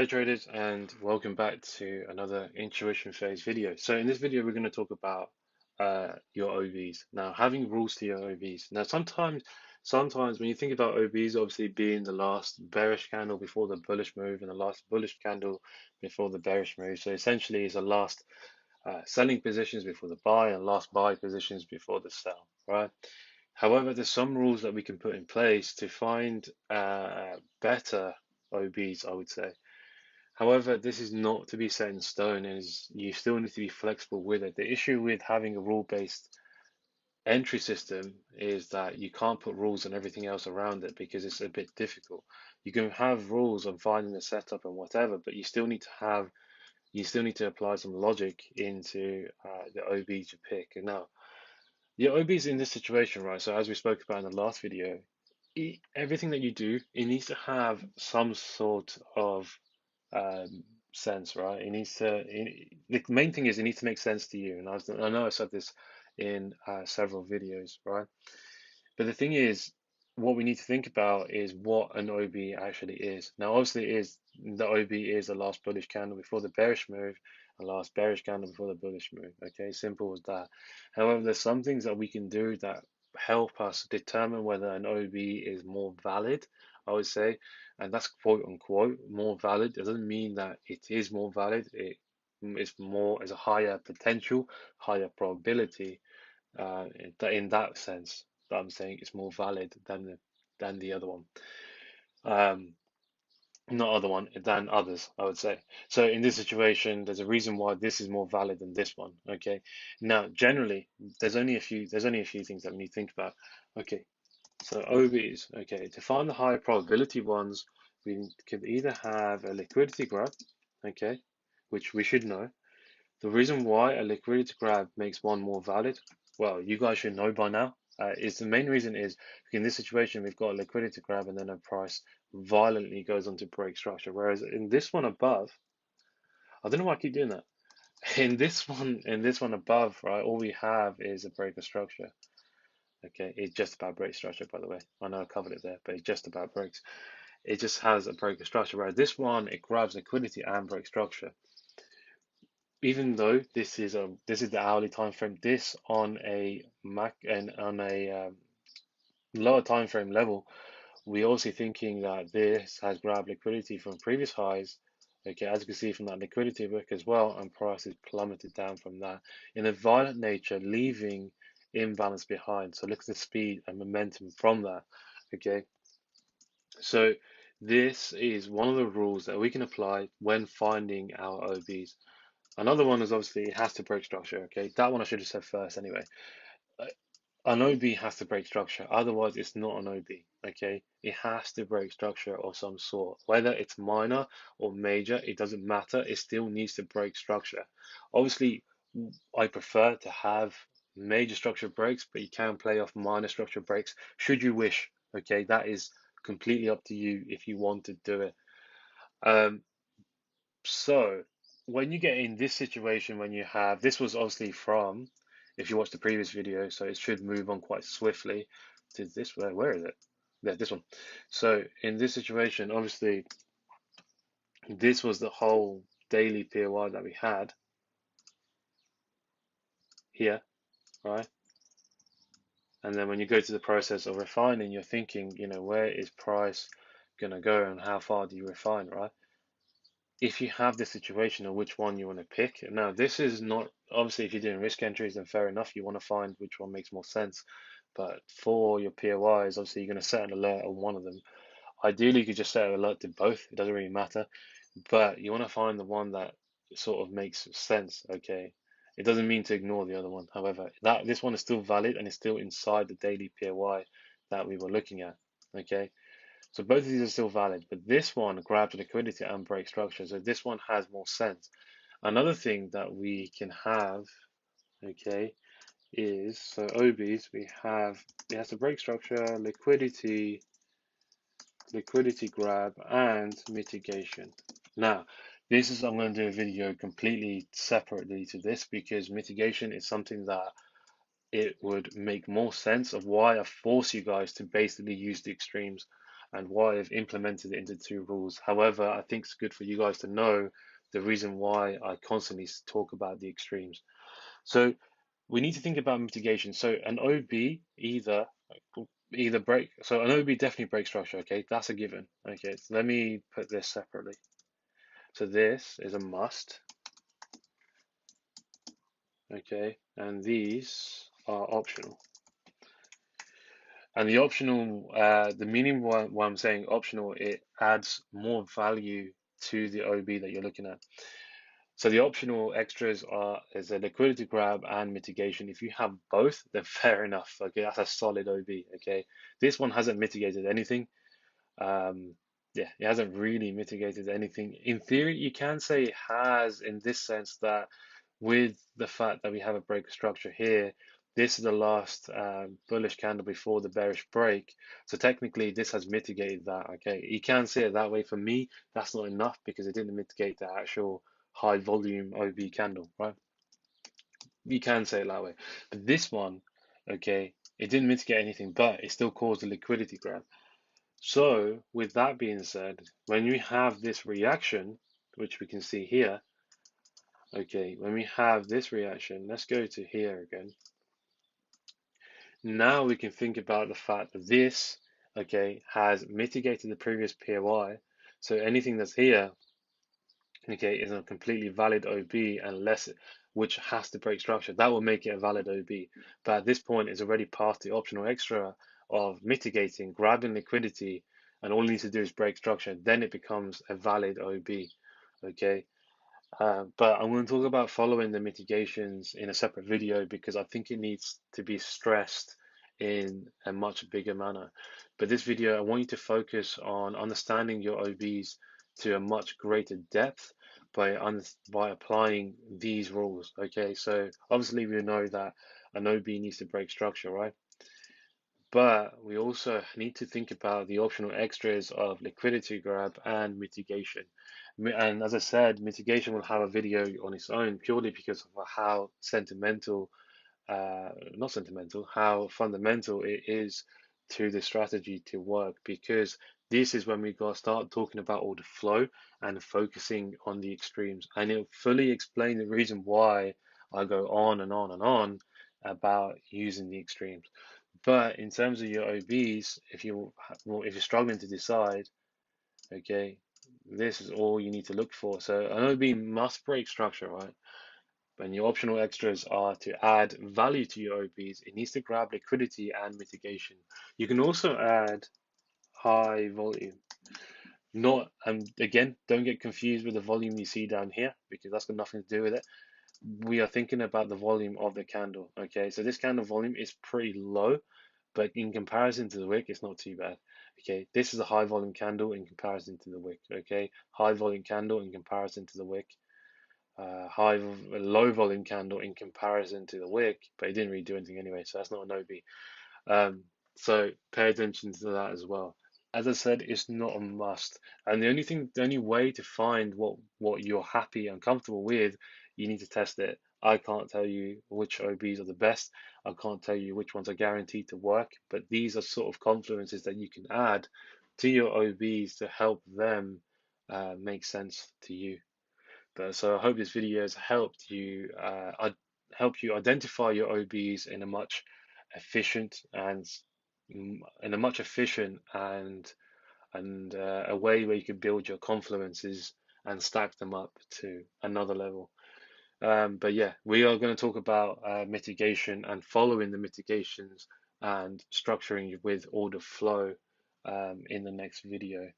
Hey traders, and welcome back to another intuition phase video. So in this video, we're going to talk about your OBs. Now, having rules to your OBs. Now, sometimes when you think about OBs, obviously being the last bearish candle before the bullish move and the last bullish candle before the bearish move. So essentially, it's the last selling positions before the buy and last buy positions before the sell, right? However, there's some rules that we can put in place to find better OBs, I would say. However, this is not to be set in stone, and you still need to be flexible with it. The issue with having a rule-based entry system is that you can't put rules on everything else around it because it's a bit difficult. You can have rules on finding the setup and whatever, but you still need to apply some logic into the OBs you pick. And now, the OBs in this situation, right? So as we spoke about in the last video, everything that you do, it needs to have some sort of um, sense, right? The main thing is it needs to make sense to you. And I know I said this in several videos, right? But the thing is, what we need to think about is what an OB actually is. Now, obviously, the OB is the last bullish candle before the bearish move, and last bearish candle before the bullish move. Okay, simple as that. However, there's some things that we can do that help us determine whether an OB is more valid, I would say, and that's quote unquote more valid. It doesn't mean that it is more valid. It's a higher potential, higher probability in that sense that I'm saying it's more valid than the other one. Um, Not other one than others, I would say. So in this situation, there's a reason why this is more valid than this one. Okay. Now, generally, there's only a few things that we need to think about. Okay. So OBs. Okay. To find the higher probability ones, we could either have a liquidity grab. Okay, which we should know. The reason why a liquidity grab makes one more valid, well, you guys should know by now, is the main reason is in this situation we've got a liquidity grab and then a price violently goes on to break structure. Whereas in this one above, I don't know why I keep doing that. In this one above, right, all we have is a break of structure. Okay, it's just about break structure, by the way. I know I covered it there, but it's just about breaks. It just has a break of structure. Whereas this one, it grabs liquidity and break structure. Even though this is the hourly time frame, this on a Mac and on a lower time frame level, we're also thinking that this has grabbed liquidity from previous highs. Okay, as you can see from that liquidity book as well, and price is plummeted down from that in a violent nature, leaving imbalance behind. So look at the speed and momentum from that. Okay, so this is one of the rules that we can apply when finding our OBs. Another one is obviously it has to break structure. Okay, that one I should have said first anyway. Uh, An OB has to break structure, otherwise it's not an OB. Okay, it has to break structure of some sort, whether it's minor or major, it doesn't matter. It still needs to break structure. Obviously, I prefer to have major structure breaks, but you can play off minor structure breaks should you wish. Okay, that is completely up to you if you want to do it. Um, so when you get in this situation, when you have this was obviously from, if you watch the previous video, so it should move on quite swiftly to this. Where is it? Yeah, this one. So in this situation, obviously, this was the whole daily POI that we had here, right? And then when you go to the process of refining, you're thinking, where is price gonna go and how far do you refine, right? If you have the situation of which one you want to pick. Now, this is not obviously if you're doing risk entries, then fair enough, you want to find which one makes more sense. But for your POIs, obviously you're going to set an alert on one of them. Ideally, you could just set an alert to both, it doesn't really matter. But you want to find the one that sort of makes sense, okay? It doesn't mean to ignore the other one. However, that this one is still valid and it's still inside the daily POI that we were looking at, okay? So both of these are still valid, but this one grabs liquidity and breaks structure. So this one has more sense. Another thing that we can have, okay, is so OBs we have it has to break structure, liquidity grab, and mitigation. Now, I'm going to do a video completely separately to this because mitigation is something that it would make more sense of why I force you guys to basically use the extremes. and why I've implemented it into two rules. However, I think it's good for you guys to know the reason why I constantly talk about the extremes. So we need to think about mitigation. So an OB either break. So an OB definitely breaks structure. Okay, that's a given. Okay, so let me put this separately. So this is a must. Okay, and these are optional. And the optional, the meaning why I'm saying optional, it adds more value to the OB that you're looking at. So the optional extras are is a liquidity grab and mitigation. If you have both, then fair enough. Okay, that's a solid OB. Okay, this one hasn't mitigated anything. Um, yeah, it hasn't really mitigated anything. In theory, you can say it has in this sense that with the fact that we have a break structure here, this is the last bullish candle before the bearish break. So technically, this has mitigated that. Okay, you can see it that way. For me, that's not enough because it didn't mitigate the actual high volume OB candle, right? You can say it that way. But this one, okay, it didn't mitigate anything, but it still caused a liquidity grab. So, with that being said, when we have this reaction, which we can see here, okay, when we have this reaction, let's go to here again. Now we can think about the fact that this, okay, has mitigated the previous POI. So anything that's here, okay, is a completely valid OB unless which has to break structure. That will make it a valid OB. But at this point, it's already past the optional extra of mitigating, grabbing liquidity, and all it needs to do is break structure. Then it becomes a valid OB. Okay. But I'm going to talk about following the mitigations in a separate video because I think it needs to be stressed in a much bigger manner. But this video, I want you to focus on understanding your OBs to a much greater depth by applying these rules. Okay, so obviously we know that an OB needs to break structure, right? But we also need to think about the optional extras of liquidity grab and mitigation. And as I said, mitigation will have a video on its own purely because of how sentimental, not sentimental, how fundamental it is to the strategy to work. Because this is when we got to start talking about all the flow and focusing on the extremes. And it'll fully explain the reason why I go on and on and on about using the extremes. But in terms of your OBs, if you're struggling to decide, okay, this is all you need to look for. So an OB must break structure, right? And your optional extras are to add value to your OBs. It needs to grab liquidity and mitigation. You can also add high volume. Not, and again, don't get confused with the volume you see down here because that's got nothing to do with it. We are thinking about the volume of the candle. Okay, so this candle volume is pretty low, but in comparison to the wick, it's not too bad. Okay, this is a high volume candle in comparison to the wick. Okay, high volume candle in comparison to the wick. Low volume candle in comparison to the wick, but it didn't really do anything anyway, so that's not an OB. So pay attention to that as well. As I said, it's not a must. And the only way to find what you're happy and comfortable with, you need to test it. I can't tell you which OBs are the best. I can't tell you which ones are guaranteed to work, but these are sort of confluences that you can add to your OBs to help them make sense to you. But so I hope this video has helped you identify your OBs in a much efficient and in a much efficient and a way where you can build your confluences and stack them up to another level. But yeah, we are going to talk about mitigation and following the mitigations and structuring with order flow in the next video.